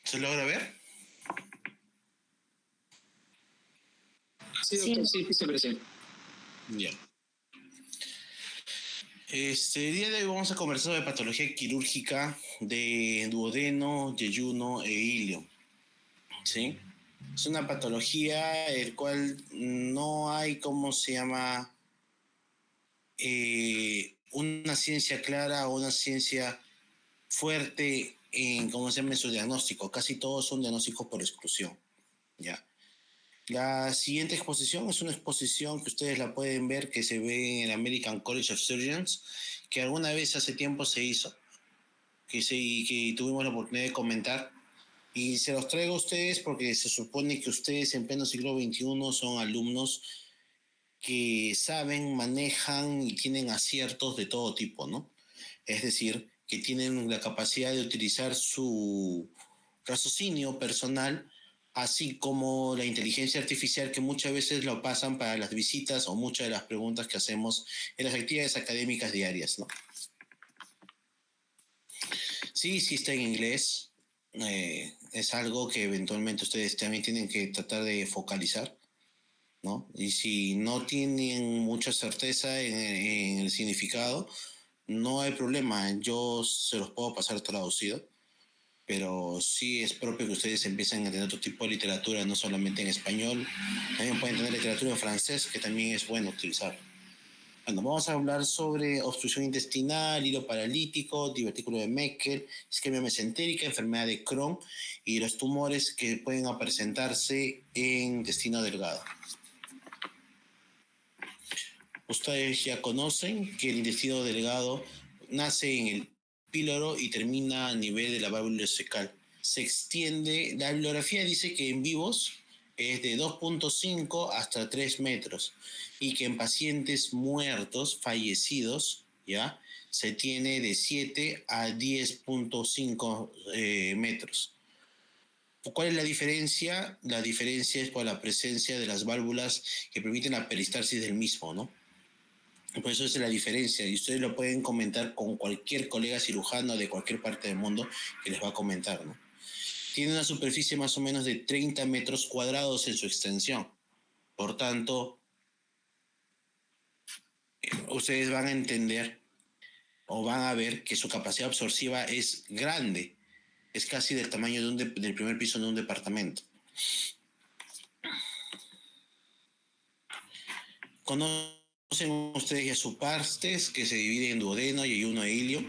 ¿Se logra ver? Sí, doctor, sí, se presenta. Ya. El día de hoy vamos a conversar sobre patología quirúrgica de duodeno, yeyuno e ilio. ¿Sí? Es una patología el cual no hay, ¿cómo se llama? Una ciencia clara o una ciencia fuerte en, ¿cómo se llama?, su diagnóstico. Casi todos son diagnósticos por exclusión. ¿Ya? La siguiente exposición es una exposición que ustedes la pueden ver, que se ve en el American College of Surgeons, que alguna vez hace tiempo se hizo, que tuvimos la oportunidad de comentar. Y se los traigo a ustedes porque se supone que ustedes en pleno siglo XXI son alumnos que saben, manejan y tienen aciertos de todo tipo, ¿no? Es decir, que tienen la capacidad de utilizar su raciocinio personal, así como la inteligencia artificial, que muchas veces lo pasan para las visitas o muchas de las preguntas que hacemos en las actividades académicas diarias, ¿no? Sí está en inglés. Es algo que eventualmente ustedes también tienen que tratar de focalizar, ¿no? Y si no tienen mucha certeza en el significado, no hay problema. Yo se los puedo pasar traducido, pero sí es propio que ustedes empiecen a tener otro tipo de literatura, no solamente en español. También pueden tener literatura en francés, que también es bueno utilizar. Bueno, vamos a hablar sobre obstrucción intestinal, hilo paralítico, divertículo de Meckel, isquemia mesentérica, enfermedad de Crohn y los tumores que pueden presentarse en intestino delgado. Ustedes ya conocen que el intestino delgado nace en el píloro y termina a nivel de la válvula ileocecal. Se extiende, la bibliografía dice que en vivos es de 2.5 hasta 3 metros y que en pacientes muertos, fallecidos, ¿ya?, se tiene de 7 a 10.5 metros. ¿Cuál es la diferencia? La diferencia es por la presencia de las válvulas que permiten la peristalsis del mismo, ¿no? Por eso es la diferencia, y ustedes lo pueden comentar con cualquier colega cirujano de cualquier parte del mundo que les va a comentar, ¿no? Tiene una superficie más o menos de 30 metros cuadrados en su extensión. Por tanto, ustedes van a entender o van a ver que su capacidad absortiva es grande. Es casi del tamaño del primer piso de un departamento. Conocen ustedes ya sus partes, que se divide en duodeno, yeyuno e ilio,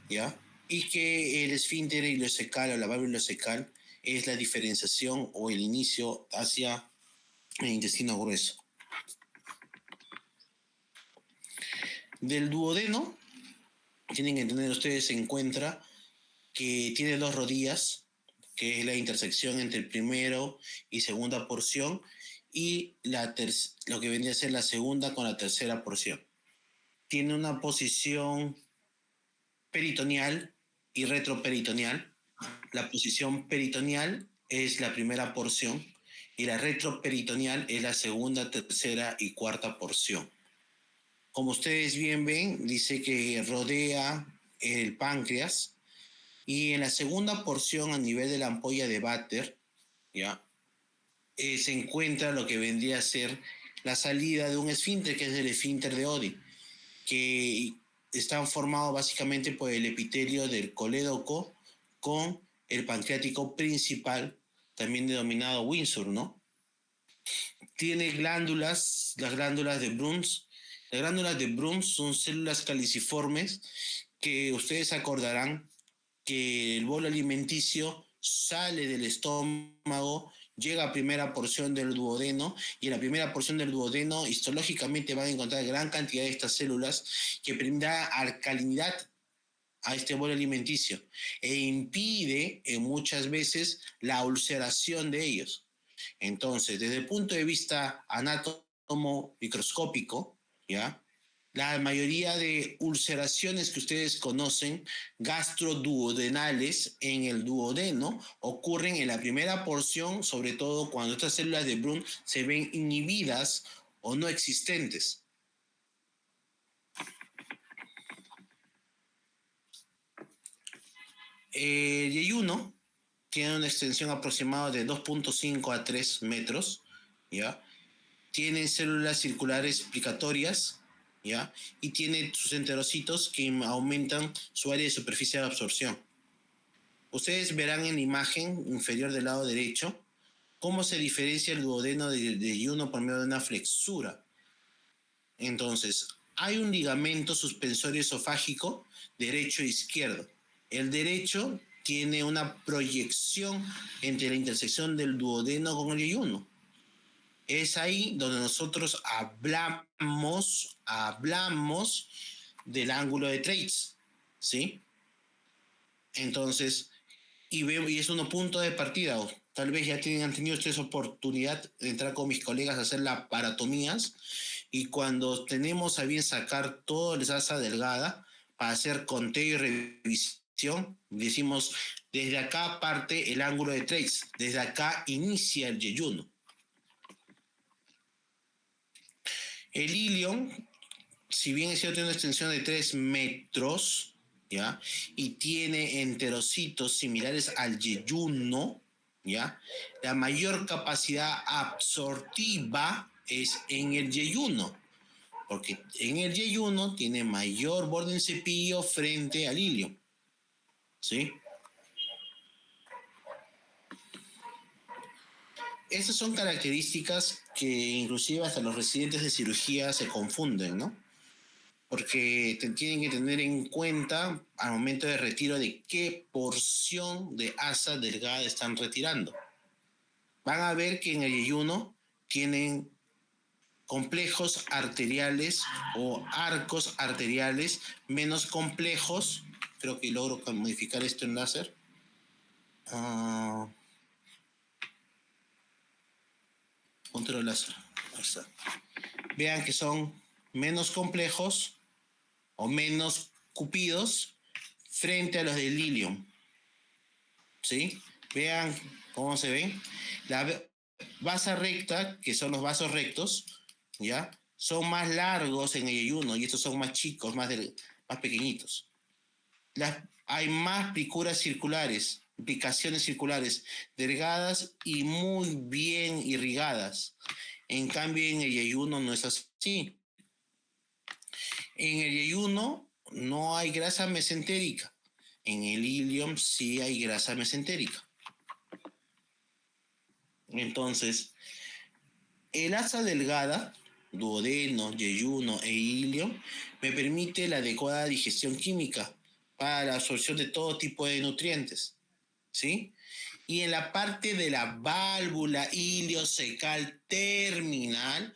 ¿ya? Y que el esfínter ileocecal o la válvula ileocecal es la diferenciación o el inicio hacia el intestino grueso. Del duodeno, tienen que entender ustedes, se encuentra que tiene dos rodillas, que es la intersección entre el primero y segunda porción, y lo que vendría a ser la segunda con la tercera porción. Tiene una posición peritoneal y retroperitoneal. La posición peritoneal es la primera porción y la retroperitoneal es la segunda, tercera y cuarta porción. Como ustedes bien ven, dice que rodea el páncreas, y en la segunda porción, a nivel de la ampolla de Vater, ¿ya?, se encuentra lo que vendría a ser la salida de un esfínter, que es el esfínter de Oddi, que está formado básicamente por el epitelio del colédoco con el pancreático principal, también denominado Windsor, ¿no? Tiene glándulas, las glándulas de Bruns. Las glándulas de Bruns son células caliciformes que ustedes acordarán que el bolo alimenticio sale del estómago, llega a primera porción del duodeno, y en la primera porción del duodeno histológicamente van a encontrar gran cantidad de estas células que brinda alcalinidad a este bolo alimenticio e impide muchas veces la ulceración de ellos. Entonces, desde el punto de vista anátomo microscópico, ¿ya?, la mayoría de ulceraciones que ustedes conocen, gastroduodenales en el duodeno, ocurren en la primera porción, sobre todo cuando estas células de Bruns se ven inhibidas o no existentes. El yeyuno tiene una extensión aproximada de 2.5 a 3 metros, ¿ya? Tiene células circulares explicatorias, ¿ya? Y tiene sus enterocitos que aumentan su área de superficie de absorción. Ustedes verán en la imagen inferior del lado derecho cómo se diferencia el duodeno de yeyuno por medio de una flexura. Entonces, hay un ligamento suspensorio esofágico derecho e izquierdo. El derecho tiene una proyección entre la intersección del duodeno con el yeyuno. Es ahí donde nosotros hablamos del ángulo de Treitz, ¿sí? Entonces, y es un punto de partida. Tal vez ya han tenido ustedes oportunidad de entrar con mis colegas a hacer las paratomías, y cuando tenemos a bien sacar toda la asa delgada para hacer conteo y revisión, decimos, desde acá parte el ángulo de Treitz, desde acá inicia el yeyuno. El ilion, si bien es cierto, tiene una extensión de 3 metros, ¿ya? Y tiene enterocitos similares al yeyuno, ¿ya? La mayor capacidad absortiva es en el yeyuno, porque en el yeyuno tiene mayor borde en cepillo frente al ilion, ¿sí? Estas son características que inclusive hasta los residentes de cirugía se confunden, ¿no? Porque tienen que tener en cuenta al momento de retiro de qué porción de asa delgada están retirando. Van a ver que en el yeyuno tienen complejos arteriales o arcos arteriales menos complejos. Creo que logro modificar esto en láser. Control láser. Ahí está. Vean que son menos complejos o menos cupidos frente a los del ilion, ¿sí? Vean cómo se ven. La base recta, que son los vasos rectos, ¿ya? Son más largos en el yeyuno y estos son más chicos, más pequeñitos. Hay más picuras circulares, picaciones circulares, delgadas y muy bien irrigadas. En cambio, en el yeyuno no es así. En el yeyuno no hay grasa mesentérica. En el ilion sí hay grasa mesentérica. Entonces, el asa delgada, duodeno, yeyuno e ilion, me permite la adecuada digestión química para la absorción de todo tipo de nutrientes, ¿sí? Y en la parte de la válvula iliocecal terminal,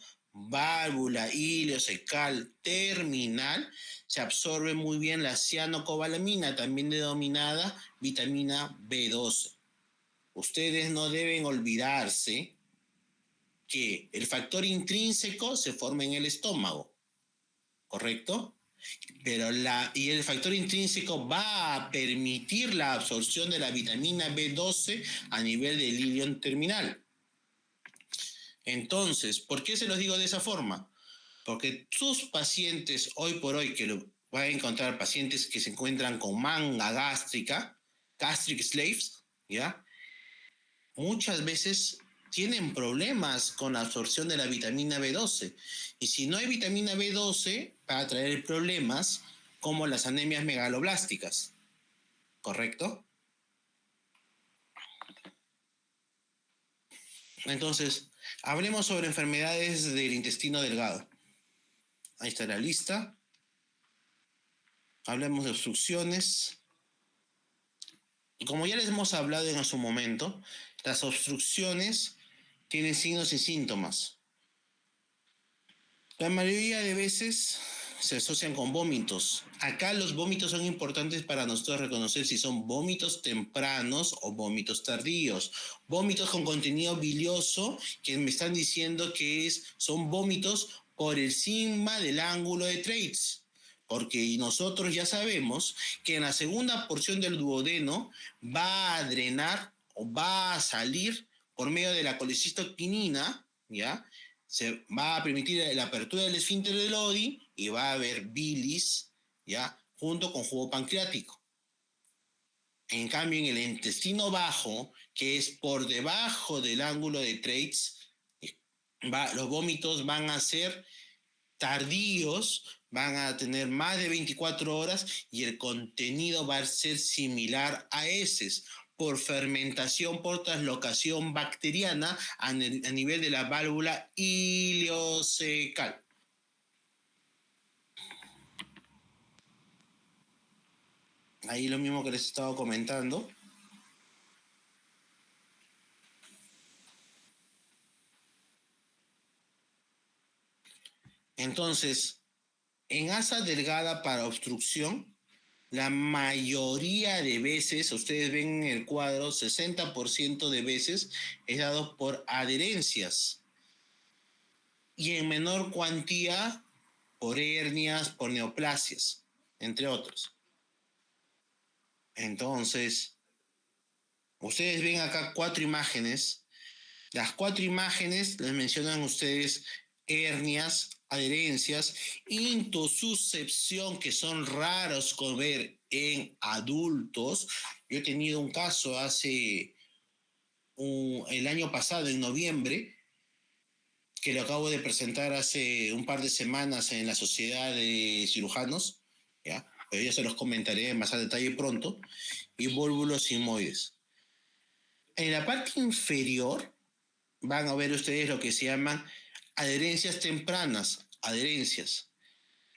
se absorbe muy bien la cianocobalamina, también denominada vitamina B12. Ustedes no deben olvidarse que el factor intrínseco se forma en el estómago, ¿correcto? Pero el factor intrínseco va a permitir la absorción de la vitamina B12 a nivel del ilion terminal. Entonces, ¿por qué se los digo de esa forma? Porque sus pacientes, hoy por hoy, que lo van a encontrar pacientes que se encuentran con manga gástrica, gastric sleeves, ¿ya? Muchas veces tienen problemas con la absorción de la vitamina B12. Y si no hay vitamina B12, va a traer problemas como las anemias megaloblásticas. ¿Correcto? Entonces, hablemos sobre enfermedades del intestino delgado. Ahí está la lista. Hablemos de obstrucciones. Y como ya les hemos hablado en su momento, las obstrucciones tienen signos y síntomas. La mayoría de veces se asocian con vómitos. Acá los vómitos son importantes para nosotros reconocer si son vómitos tempranos o vómitos tardíos. Vómitos con contenido bilioso que me están diciendo que son vómitos por encima del ángulo de Treitz. Porque nosotros ya sabemos que en la segunda porción del duodeno va a drenar o va a salir por medio de la colecistoquinina, ¿ya? Se va a permitir la apertura del esfínter de Lodi y va a haber bilis, ¿ya? Junto con jugo pancreático. En cambio, en el intestino bajo, que es por debajo del ángulo de Treitz, los vómitos van a ser tardíos, van a tener más de 24 horas y el contenido va a ser similar a heces por fermentación, por translocación bacteriana a nivel de la válvula ileocecal. Ahí lo mismo que les he estado comentando. Entonces, en asa delgada para obstrucción, la mayoría de veces, ustedes ven en el cuadro, 60% de veces es dado por adherencias y en menor cuantía por hernias, por neoplasias, entre otros. Entonces, ustedes ven acá 4 imágenes. Las 4 imágenes les mencionan ustedes hernias, adherencias, intosuscepción, que son raros con ver en adultos. Yo he tenido un caso el año pasado, en noviembre, que lo acabo de presentar hace un par de semanas en la Sociedad de Cirujanos, ¿ya? Pero ya se los comentaré más a detalle pronto, y vólvulos sigmoides. En la parte inferior van a ver ustedes lo que se llaman adherencias tempranas, adherencias.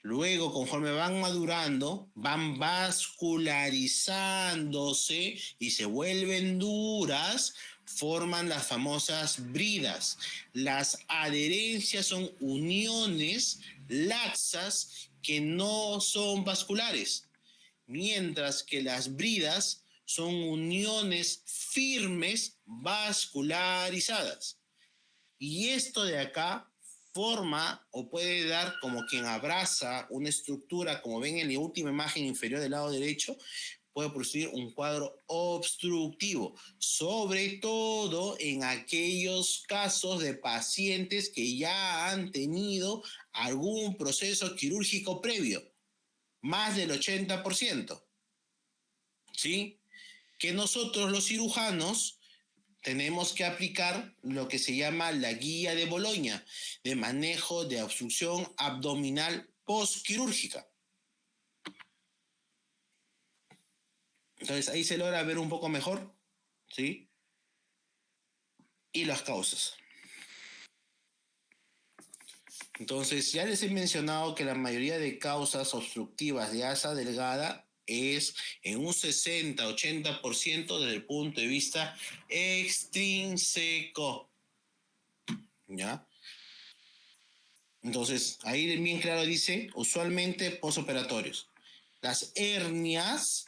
Luego, conforme van madurando, van vascularizándose y se vuelven duras, forman las famosas bridas. Las adherencias son uniones laxas que no son vasculares, mientras que las bridas son uniones firmes vascularizadas. Y esto de acá forma o puede dar como quien abraza una estructura, como ven en la última imagen inferior del lado derecho, puede producir un cuadro obstructivo, sobre todo en aquellos casos de pacientes que ya han tenido algún proceso quirúrgico previo, más del 80%, ¿sí? Que nosotros los cirujanos tenemos que aplicar lo que se llama la guía de Boloña de manejo de obstrucción abdominal postquirúrgica. Entonces ahí se logra ver un poco mejor, ¿sí? Y las causas. Entonces ya les he mencionado que la mayoría de causas obstructivas de asa delgada es en un 60-80% desde el punto de vista extrínseco, ¿ya? Entonces, ahí bien claro dice, usualmente posoperatorios. Las hernias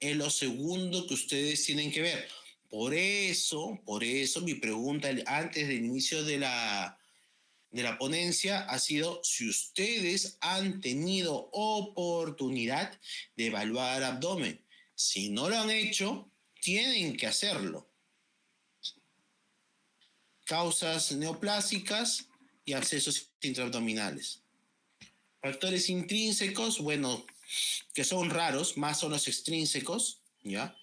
es lo segundo que ustedes tienen que ver. Por eso, mi pregunta antes del inicio de la ponencia ha sido si ustedes han tenido oportunidad de evaluar abdomen. Si no lo han hecho, tienen que hacerlo. Causas neoplásicas y abscesos intraabdominales. Factores intrínsecos, bueno, que son raros, más son los extrínsecos, ¿ya?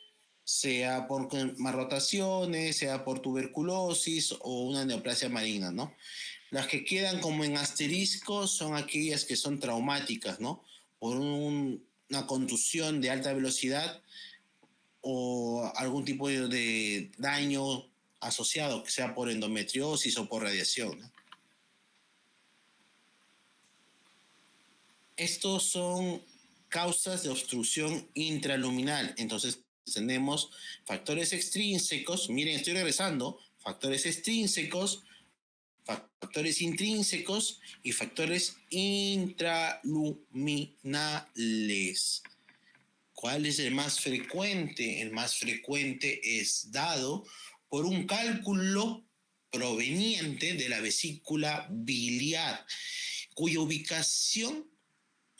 Sea por malrotaciones, sea por tuberculosis o una neoplasia maligna, ¿no? Las que quedan como en asterisco son aquellas que son traumáticas, ¿no? Por una contusión de alta velocidad o algún tipo de daño asociado, que sea por endometriosis o por radiación, ¿no? Estos son causas de obstrucción intraluminal. Entonces tenemos factores extrínsecos, miren, estoy regresando, factores extrínsecos, factores intrínsecos y factores intraluminales. ¿Cuál es el más frecuente? El más frecuente es dado por un cálculo proveniente de la vesícula biliar, cuya ubicación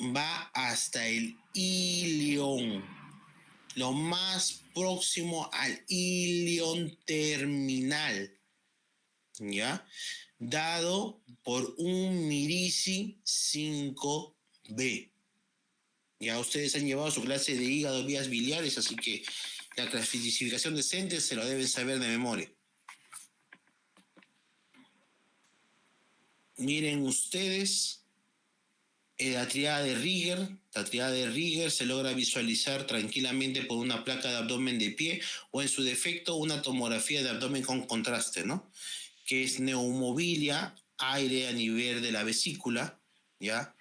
va hasta el ilion, lo más próximo al ilion terminal, ¿ya? Dado por un Mirici 5B. Ya ustedes han llevado su clase de hígado, vías biliares, así que La clasificación de Centel se lo deben saber de memoria. Miren ustedes, la triada de Rieger. La triada de Rieger se logra visualizar tranquilamente por una placa de abdomen de pie o en su defecto una tomografía de abdomen con contraste, ¿no? Que es neumobilia, aire a nivel de la vesícula, ¿ya?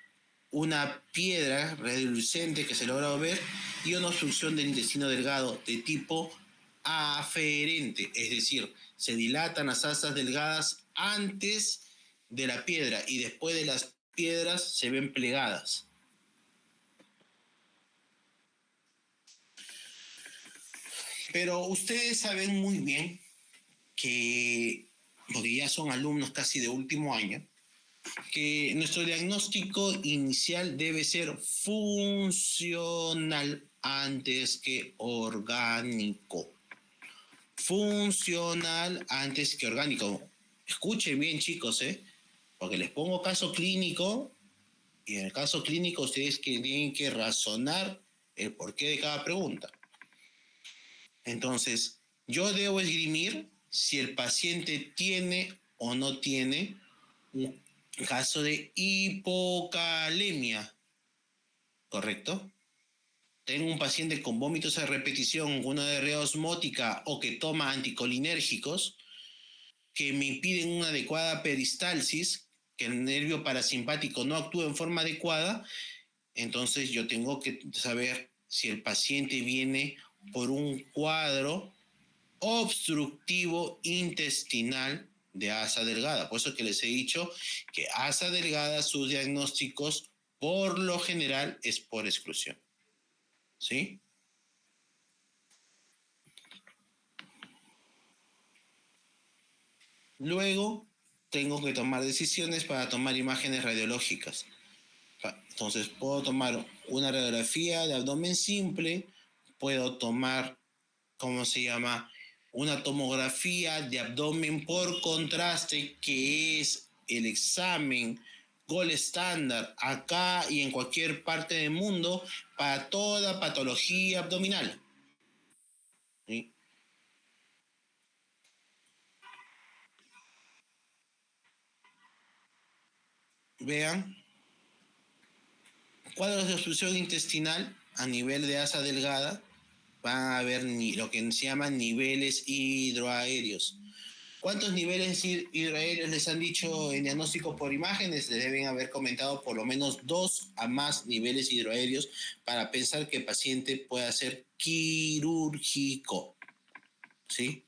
Una piedra radiolucente que se logra ver y una obstrucción del intestino delgado de tipo aferente, es decir, se dilatan las asas delgadas antes de la piedra y después de las piedras se ven plegadas. Pero ustedes saben muy bien que, porque ya son alumnos casi de último año, que nuestro diagnóstico inicial debe ser funcional antes que orgánico. Funcional antes que orgánico. Escuchen bien, chicos, porque les pongo caso clínico y en el caso clínico ustedes tienen que razonar el porqué de cada pregunta. Entonces, yo debo esgrimir si el paciente tiene o no tiene un caso de hipocalemia, ¿correcto? Tengo un paciente con vómitos a repetición, una diarrea osmótica o que toma anticolinérgicos que me impiden una adecuada peristalsis, que el nervio parasimpático no actúa en forma adecuada, entonces yo tengo que saber si el paciente viene por un cuadro obstructivo intestinal de asa delgada. Por eso que les he dicho que asa delgada, sus diagnósticos por lo general es por exclusión. ¿Sí? Luego tengo que tomar decisiones para tomar imágenes radiológicas. Entonces puedo tomar una radiografía de abdomen simple, puedo tomar, ¿cómo se llama? Una tomografía de abdomen por contraste, que es el examen gold estándar acá y en cualquier parte del mundo para toda patología abdominal. ¿Sí? Vean, cuadros de obstrucción intestinal a nivel de asa delgada, van a haber lo que se llaman niveles hidroaéreos. ¿Cuántos niveles hidroaéreos les han dicho en diagnóstico por imágenes? Les deben haber comentado por lo menos 2 a más niveles hidroaéreos para pensar que el paciente pueda ser quirúrgico. ¿Sí?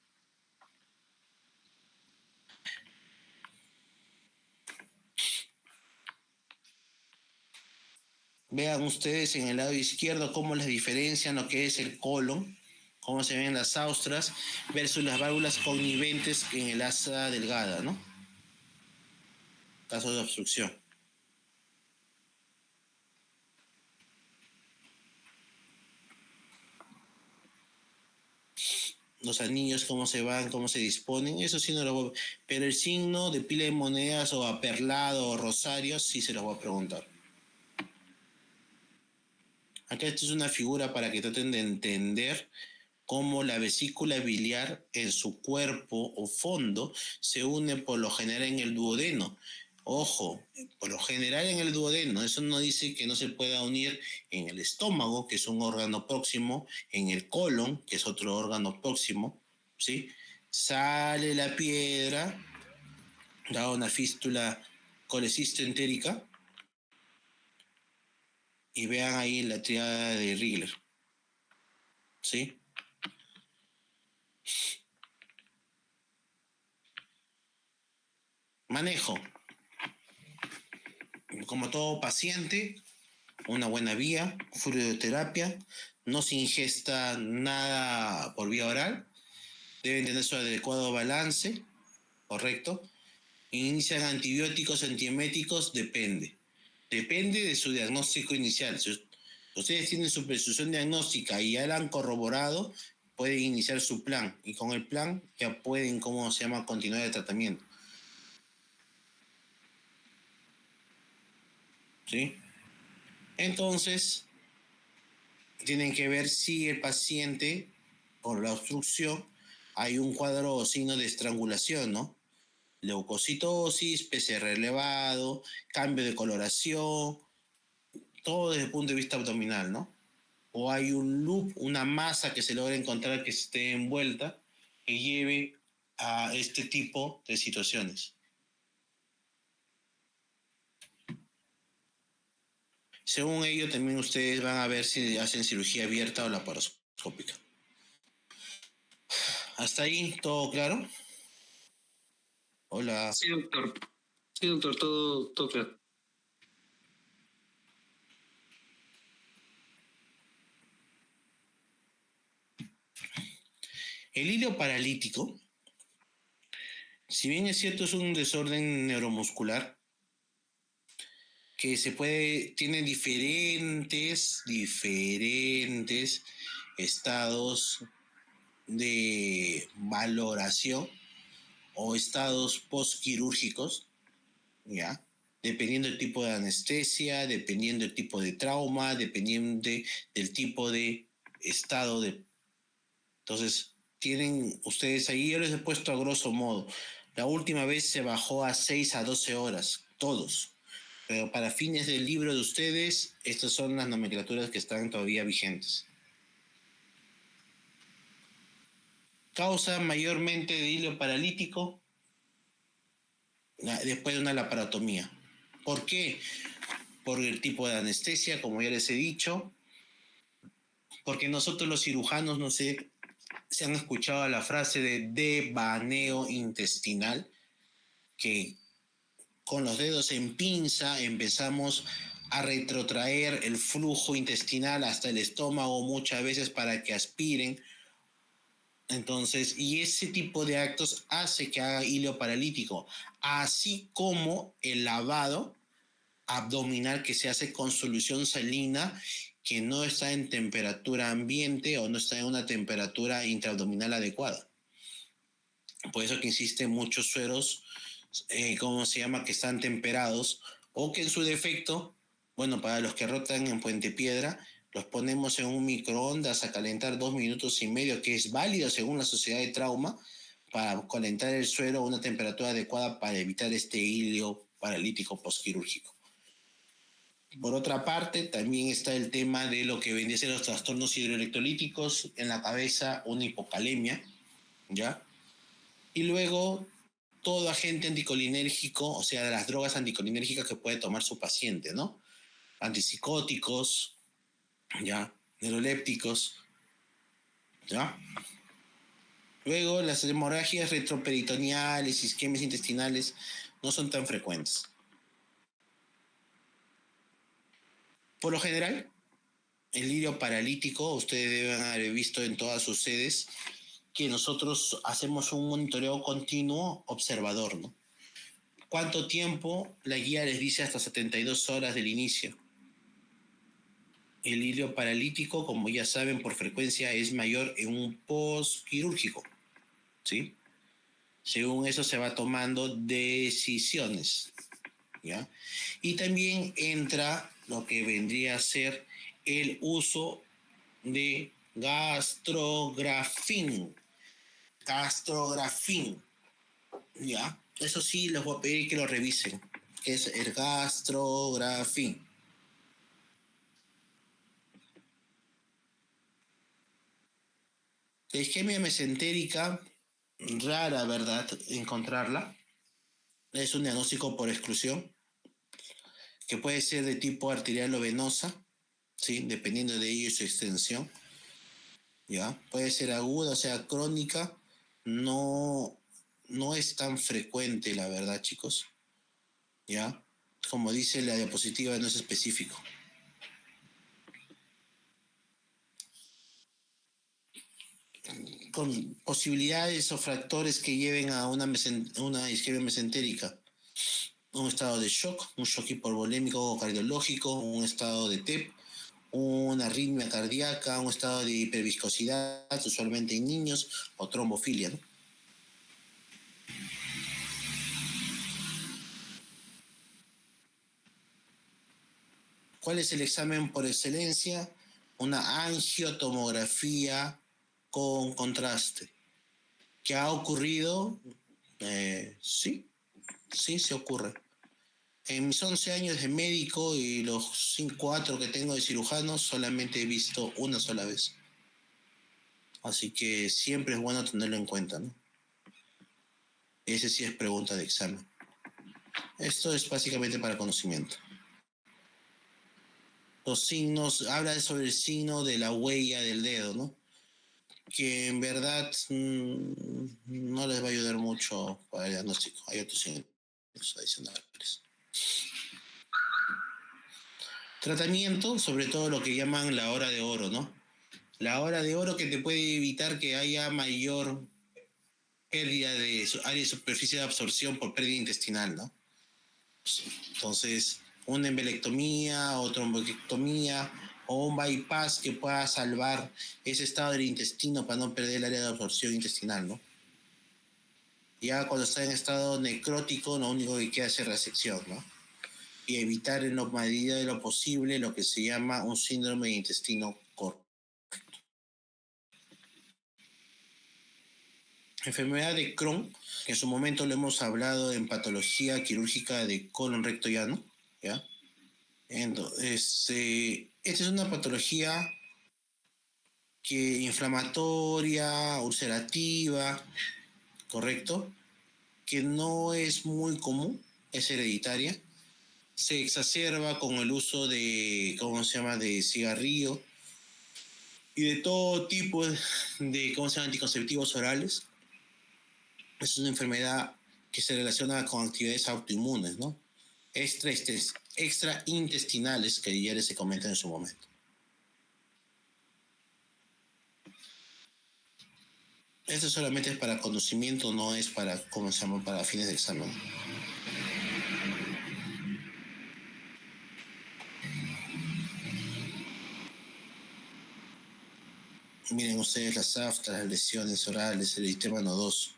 Vean ustedes en el lado izquierdo cómo les diferencian lo que es el colon, cómo se ven las austras versus las válvulas conniventes en el asa delgada, ¿no? Caso de obstrucción. Los anillos, cómo se van, cómo se disponen, eso sí no lo voy a... Pero el signo de pila de monedas o aperlado o rosario sí se los voy a preguntar. Acá esto es una figura para que traten de entender cómo la vesícula biliar en su cuerpo o fondo se une por lo general en el duodeno. Ojo, por lo general en el duodeno, eso no dice que no se pueda unir en el estómago, que es un órgano próximo, en el colon, que es otro órgano próximo, ¿sí? Sale la piedra, da una fístula colecistoentérica, y vean ahí la triada de Rigler, ¿sí? Manejo. Como todo paciente, una buena vía, fluidoterapia, no se ingesta nada por vía oral, deben tener su adecuado balance, correcto. Inician antibióticos, antieméticos, depende de su diagnóstico inicial. Si ustedes tienen su prescripción diagnóstica y ya la han corroborado, pueden iniciar su plan y con el plan ya pueden, ¿cómo se llama?, continuar el tratamiento. ¿Sí? Entonces, tienen que ver si el paciente por la obstrucción, hay un cuadro o signo de estrangulación, ¿no? Leucocitosis, PCR elevado, cambio de coloración, todo desde el punto de vista abdominal, ¿no? O hay un loop, una masa que se logra encontrar que esté envuelta, que lleve a este tipo de situaciones. Según ello, también ustedes van a ver si hacen cirugía abierta o laparoscópica. ¿Hasta ahí todo claro? Hola. Sí, doctor. Sí, doctor, todo claro. El hilo paralítico, si bien es cierto, es un desorden neuromuscular que tiene diferentes estados de valoración o estados postquirúrgicos, ¿ya? Dependiendo del tipo de anestesia, dependiendo del tipo de trauma, dependiendo del tipo de estado de... Entonces, tienen ustedes ahí, yo les he puesto a grosso modo. La última vez se bajó a 6 a 12 horas, todos. Pero para fines del libro de ustedes, estas son las nomenclaturas que están todavía vigentes. Causa mayormente de hilo paralítico después de una laparotomía. ¿Por qué? Por el tipo de anestesia, como ya les he dicho. Porque nosotros los cirujanos, no sé, se han escuchado la frase de devaneo intestinal, que con los dedos en pinza empezamos a retrotraer el flujo intestinal hasta el estómago muchas veces para que aspiren. Entonces, y ese tipo de actos hace que haga hilo paralítico, así como el lavado abdominal que se hace con solución salina que no está en temperatura ambiente o no está en una temperatura intraabdominal adecuada. Por eso que existen muchos sueros, ¿cómo se llama?, que están temperados o que en su defecto, bueno, para los que rotan en Puente Piedra, los ponemos en un microondas a calentar 2 minutos y medio, que es válido según la Sociedad de Trauma, para calentar el suero a una temperatura adecuada para evitar este hilo paralítico postquirúrgico. Por otra parte, también está el tema de lo que vendría a ser los trastornos hidroelectrolíticos en la cabeza, una hipocalemia, ¿ya? Y luego todo agente anticolinérgico, o sea, de las drogas anticolinérgicas que puede tomar su paciente, ¿no? Antipsicóticos, ¿ya? Neurolépticos, ¿ya? Luego, las hemorragias retroperitoneales, isquemias intestinales, no son tan frecuentes. Por lo general, el hilo paralítico, ustedes deben haber visto en todas sus sedes que nosotros hacemos un monitoreo continuo observador, ¿no? ¿Cuánto tiempo? La guía les dice hasta 72 horas del inicio. El hilo paralítico, como ya saben, por frecuencia es mayor en un postquirúrgico, ¿sí? Según eso se va tomando decisiones, ¿ya? Y también entra lo que vendría a ser el uso de gastrografín, ¿ya? Eso sí, les voy a pedir que lo revisen, que es el gastrografín. La isquemia mesentérica, rara, ¿verdad?, encontrarla. Es un diagnóstico por exclusión, que puede ser de tipo arterial o venosa, ¿sí? Dependiendo de ello y su extensión, ¿ya? Puede ser aguda, o sea, crónica. No, no es tan frecuente, la verdad, chicos, ¿ya? Como dice la diapositiva, no es específico. Con posibilidades o factores que lleven a una isquemia mesentérica. Un estado de shock, un shock hipovolémico o cardiológico, un estado de TEP, una arritmia cardíaca, un estado de hiperviscosidad, usualmente en niños, o trombofilia, ¿no? ¿Cuál es el examen por excelencia? Una angiotomografía con contraste. ¿Qué ha ocurrido? Sí, se ocurre. En mis 11 años de médico y los 4 que tengo de cirujano, solamente he visto una sola vez. Así que siempre es bueno tenerlo en cuenta, ¿no? Ese sí es pregunta de examen. Esto es básicamente para conocimiento. Los signos, habla sobre el signo de la huella del dedo, ¿no? Que en verdad no les va a ayudar mucho para el diagnóstico. Hay otros signos adicionales. Tratamiento, sobre todo lo que llaman la hora de oro, ¿no? La hora de oro que te puede evitar que haya mayor pérdida de área de superficie de absorción por pérdida intestinal, ¿no? Entonces, una embelectomía o trombectomía o un bypass que pueda salvar ese estado del intestino para no perder el área de absorción intestinal, ¿no? Ya cuando está en estado necrótico, lo único que queda es resección, ¿no? Y evitar en la medida de lo posible lo que se llama un síndrome de intestino corto. Enfermedad de Crohn, que en su momento lo hemos hablado en patología quirúrgica de colon recto llano, ¿ya? Entonces, esta es una patología que inflamatoria, ulcerativa, ¿correcto? Que no es muy común, es hereditaria. Se exacerba con el uso de, ¿cómo se llama?, de cigarrillo y de todo tipo de, ¿cómo se llama?, anticonceptivos orales. Es una enfermedad que se relaciona con actividades autoinmunes, ¿no? Extraintestinales, que ya les he comentado en su momento. Esto solamente es para conocimiento, no es para, ¿cómo se llama?, para fines de examen. Miren ustedes las aftas, las lesiones orales, el eritema nodoso.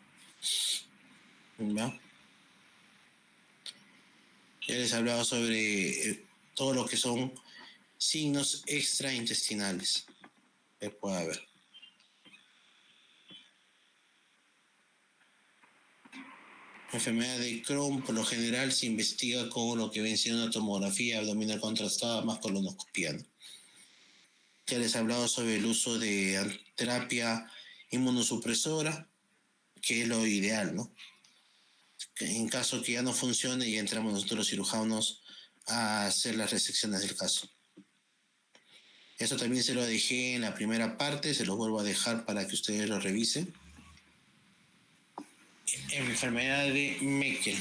¿Ya? Ya les he hablado sobre todo lo que son signos extraintestinales que puede haber. La enfermedad de Crohn por lo general se investiga con lo que viene siendo una tomografía abdominal contrastada más colonoscopia, ¿no? Ya les he hablado sobre el uso de terapia inmunosupresora, que es lo ideal, ¿no? En caso que ya no funcione, ya entramos nosotros los cirujanos a hacer las resecciones del caso. Eso también se lo dejé en la primera parte, se los vuelvo a dejar para que ustedes lo revisen. Enfermedad de Meckel.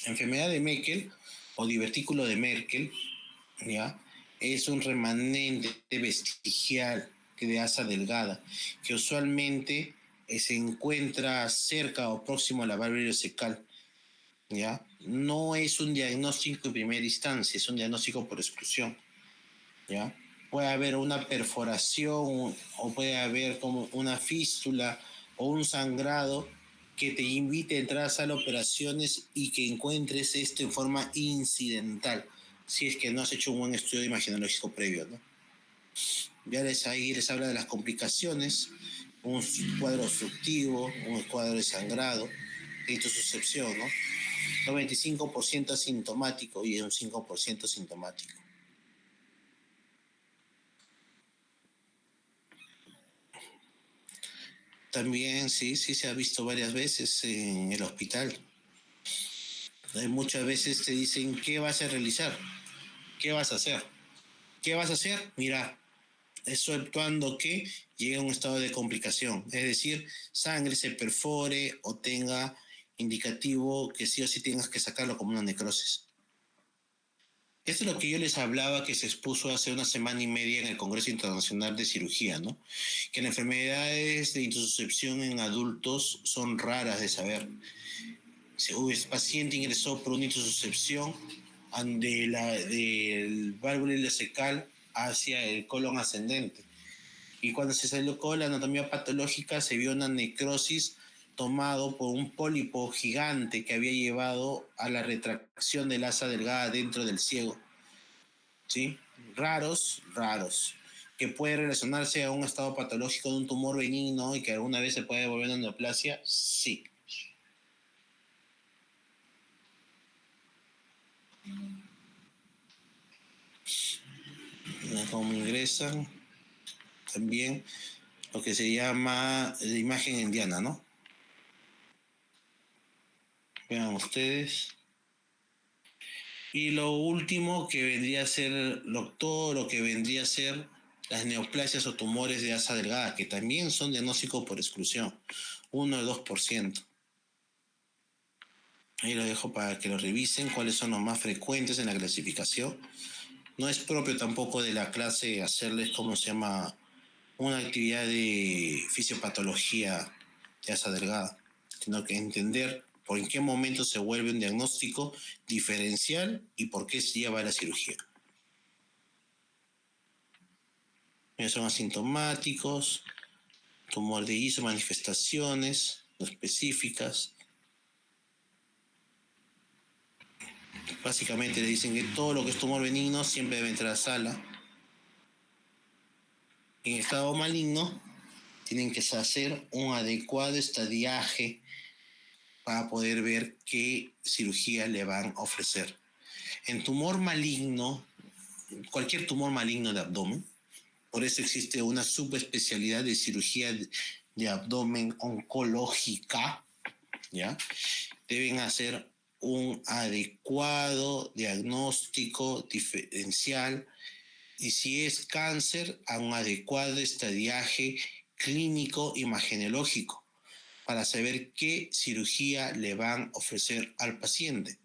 Enfermedad de Meckel o divertículo de Merkel, ¿ya? Es un remanente vestigial de asa delgada que usualmente se encuentra cerca o próximo a la válvula ileocecal, ¿ya? No es un diagnóstico en primera instancia, es un diagnóstico por exclusión, ¿ya? Puede haber una perforación o puede haber como una fístula o un sangrado que te invite a entrar a sala de operaciones y que encuentres esto en forma incidental, si es que no has hecho un buen estudio imaginológico previo, ¿no? Ya ahí les habla de las complicaciones, un cuadro obstructivo, un cuadro de sangrado, suscepción, ¿no? Un 25% asintomático y un 5% sintomático. También sí se ha visto varias veces en el hospital. Muchas veces te dicen, ¿qué vas a realizar? ¿Qué vas a hacer? ¿Qué vas a hacer? Mira, exceptuando que llegue a un estado de complicación, es decir, sangre se perfore o tenga indicativo que sí o sí tengas que sacarlo como una necrosis. Esto es lo que yo les hablaba que se expuso hace una semana y media en el Congreso Internacional de Cirugía, ¿no? Que las enfermedades de intususcepción en adultos son raras de saber. Si el paciente ingresó por una intususcepción del válvula ileocecal hacia el colon ascendente. Y cuando se salió con la anatomía patológica se vio una necrosis tomado por un pólipo gigante que había llevado a la retracción del asa delgada dentro del ciego. ¿Sí? Raros. que puede relacionarse a un estado patológico de un tumor benigno y que alguna vez se puede volver una neoplasia, sí. Como ingresan también lo que se llama la imagen indiana, ¿no? Vean ustedes. Y lo último que vendría a ser todo lo que vendría a ser las neoplasias o tumores de asa delgada, que también son diagnósticos por exclusión, 1 al 2%. Ahí lo dejo para que lo revisen, cuáles son los más frecuentes en la clasificación. No es propio tampoco de la clase hacerles, ¿cómo se llama?, una actividad de fisiopatología de asa delgada, sino que entender por en qué momento se vuelve un diagnóstico diferencial y por qué se lleva a la cirugía. Son asintomáticos, tumor de ISO, manifestaciones no específicas. Básicamente le dicen que todo lo que es tumor benigno siempre debe entrar a sala. En estado maligno tienen que hacer un adecuado estadiaje para poder ver qué cirugía le van a ofrecer. En tumor maligno, cualquier tumor maligno de abdomen, por eso existe una subespecialidad de cirugía de abdomen oncológica, ¿ya? Deben hacer un adecuado diagnóstico diferencial y si es cáncer, a un adecuado estadiaje clínico imagenológico para saber qué cirugía le van a ofrecer al paciente,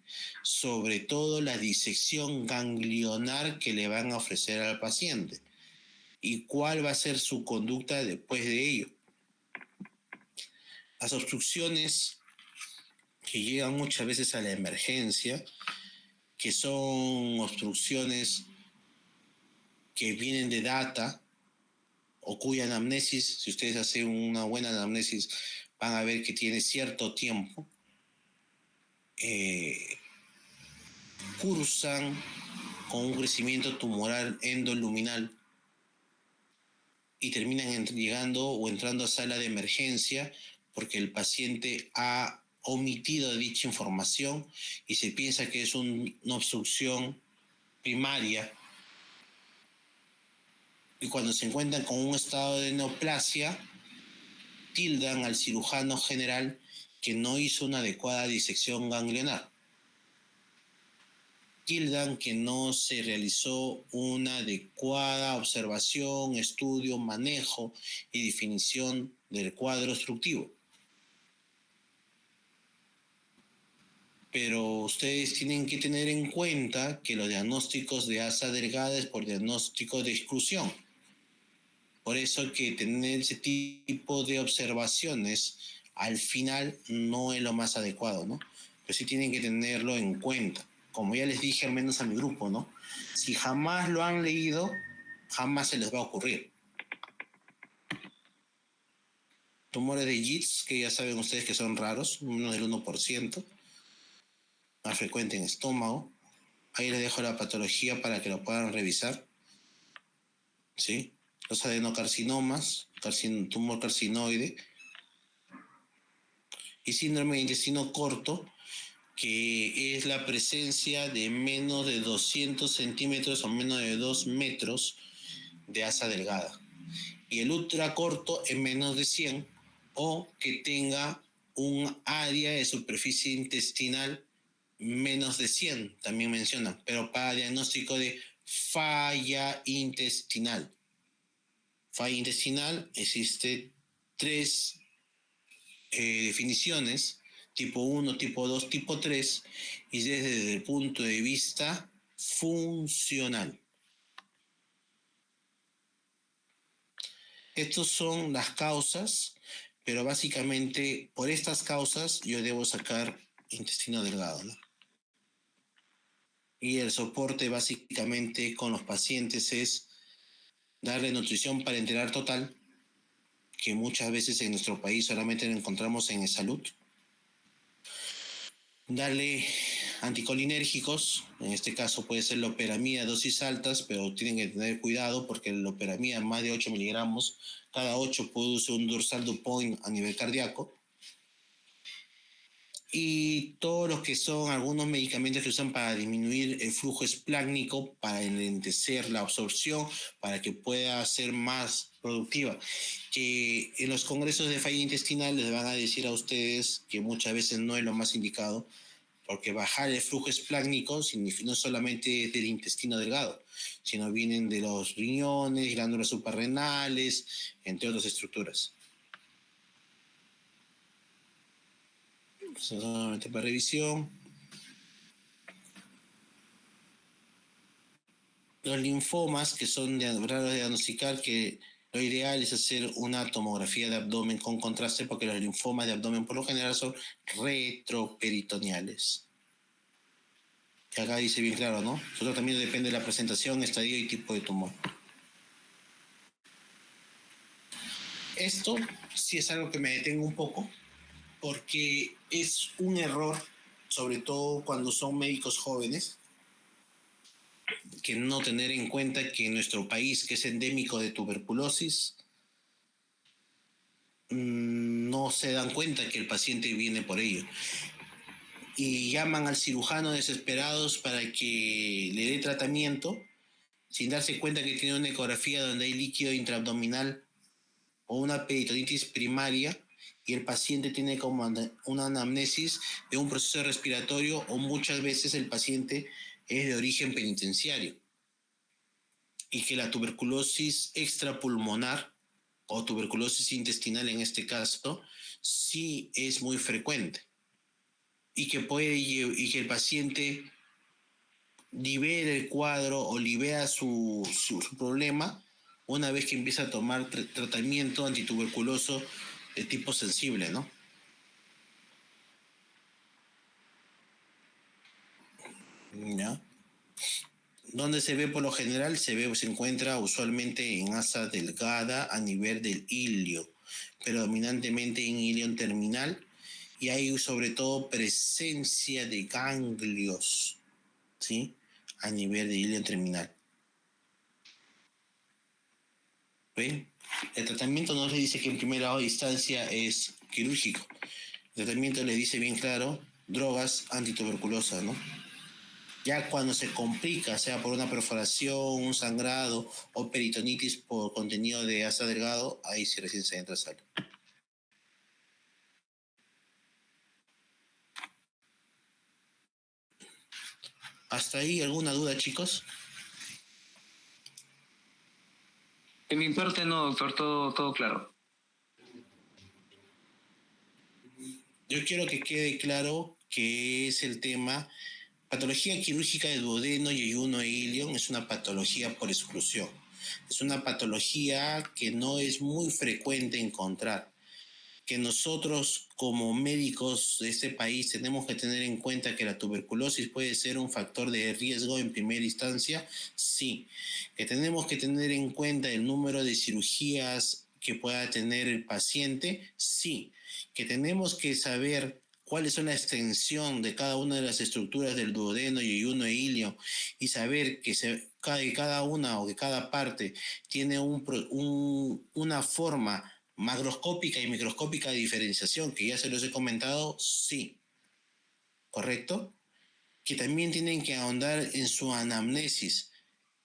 sobre todo la disección ganglionar que le van a ofrecer al paciente y cuál va a ser su conducta después de ello. Las obstrucciones que llegan muchas veces a la emergencia, que son obstrucciones que vienen de data o cuya anamnesis, si ustedes hacen una buena anamnesis, van a ver que tiene cierto tiempo, cursan con un crecimiento tumoral endoluminal y terminan llegando o entrando a sala de emergencia porque el paciente ha omitido dicha información y se piensa que es una obstrucción primaria. Y cuando se encuentran con un estado de neoplasia, tildan al cirujano general que no hizo una adecuada disección ganglionar. Tildan que no se realizó una adecuada observación, estudio, manejo y definición del cuadro obstructivo. Pero ustedes tienen que tener en cuenta que los diagnósticos de asa delgada es por diagnóstico de exclusión. Por eso que tener ese tipo de observaciones al final no es lo más adecuado, ¿no? Pero sí tienen que tenerlo en cuenta. Como ya les dije, al menos a mi grupo, ¿no? Si jamás lo han leído, jamás se les va a ocurrir. Tumores de Jits, que ya saben ustedes que son raros, menos del 1%, más frecuente en estómago. Ahí les dejo la patología para que lo puedan revisar. ¿Sí? Los adenocarcinomas, tumor carcinoide y síndrome de intestino corto, que es la presencia de menos de 200 centímetros o menos de 2 metros de asa delgada. Y el ultracorto es menos de 100 o que tenga un área de superficie intestinal menos de 100, también mencionan, pero para diagnóstico de falla intestinal. Falla intestinal existe 3 definiciones, tipo 1, tipo 2, tipo 3, y desde el punto de vista funcional. Estas son las causas, pero básicamente por estas causas yo debo sacar intestino delgado, ¿no? Y el soporte básicamente con los pacientes es darle nutrición parenteral total, que muchas veces en nuestro país solamente lo encontramos en salud. Darle anticolinérgicos. En este caso puede ser loperamida, dosis altas, pero tienen que tener cuidado porque la loperamida más de 8 miligramos, cada 8 produce un dorsal DuPont a nivel cardíaco. Y todos los que son algunos medicamentos que usan para disminuir el flujo esplácnico, para enlentecer la absorción, para que pueda ser más productiva. Que en los congresos de falla intestinal les van a decir a ustedes que muchas veces no es lo más indicado, porque bajar el flujo esplácnico no solamente del intestino delgado, sino vienen de los riñones, glándulas suprarrenales, entre otras estructuras. Solamente para revisión. Los linfomas, que son raros de diagnosticar, que lo ideal es hacer una tomografía de abdomen con contraste, porque los linfomas de abdomen por lo general son retroperitoneales. Que acá dice bien claro, ¿no? Eso también depende de la presentación, estadio y tipo de tumor. Esto sí es algo que me detengo un poco, porque es un error, sobre todo cuando son médicos jóvenes, que no tener en cuenta que en nuestro país, que es endémico de tuberculosis, no se dan cuenta que el paciente viene por ello. Y llaman al cirujano desesperados para que le dé tratamiento, sin darse cuenta que tiene una ecografía donde hay líquido intraabdominal o una peritonitis primaria, y el paciente tiene como una anamnesis de un proceso respiratorio, o muchas veces el paciente es de origen penitenciario, y que la tuberculosis extrapulmonar o tuberculosis intestinal en este caso sí es muy frecuente, y que el paciente libere el cuadro o libera su problema una vez que empieza a tomar tratamiento antituberculoso de tipo sensible, ¿no? ¿Ya? Donde se ve por lo general, se encuentra usualmente en asa delgada a nivel del ilio, predominantemente en ilion terminal, y hay sobre todo presencia de ganglios, ¿sí? A nivel de ilion terminal. ¿Ven? El tratamiento no le dice que en primera instancia es quirúrgico. El tratamiento le dice bien claro, drogas antituberculosas, ¿no? Ya cuando se complica, sea por una perforación, un sangrado o peritonitis por contenido de asa delgado, ahí sí recién se entra a sala. ¿Hasta ahí alguna duda, chicos? En mi parte no, doctor, todo claro. Yo quiero que quede claro que es el tema. Patología quirúrgica de duodeno y ayuno e ilion es una patología por exclusión. Es una patología que no es muy frecuente encontrar. Que nosotros como médicos de este país tenemos que tener en cuenta que la tuberculosis puede ser un factor de riesgo en primera instancia, sí. Que tenemos que tener en cuenta el número de cirugías que pueda tener el paciente, sí. Que tenemos que saber cuáles son la extensión de cada una de las estructuras del duodeno y ayuno e ilio, y saber que cada una o que cada parte tiene una forma macroscópica y microscópica de diferenciación, que ya se los he comentado, sí. ¿Correcto? Que también tienen que ahondar en su anamnesis,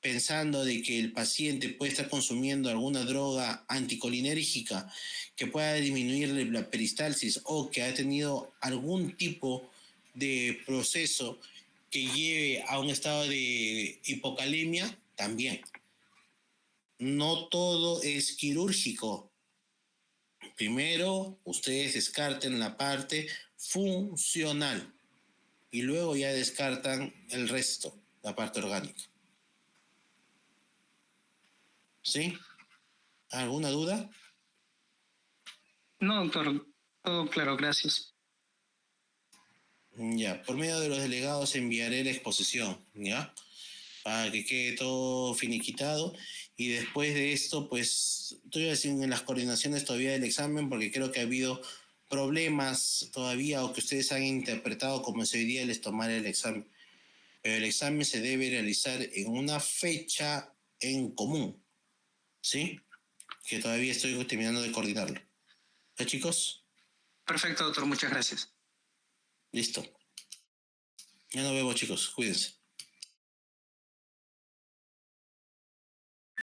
pensando de que el paciente puede estar consumiendo alguna droga anticolinérgica que pueda disminuir la peristalsis, o que ha tenido algún tipo de proceso que lleve a un estado de hipocalemia, también. No todo es quirúrgico. Primero, ustedes descarten la parte funcional y luego ya descartan el resto, la parte orgánica. ¿Sí? ¿Alguna duda? No, doctor, todo claro, gracias. Ya, por medio de los delegados enviaré la exposición, ¿ya? Para que quede todo finiquitado, y después de esto, pues, estoy haciendo en las coordinaciones todavía del examen, porque creo que ha habido problemas todavía o que ustedes han interpretado como si hoy día les tomara el examen. Pero el examen se debe realizar en una fecha en común, ¿sí? Que todavía estoy terminando de coordinarlo. ¿Ya, chicos? Perfecto, doctor, muchas gracias. Listo. Ya nos vemos, chicos. Cuídense.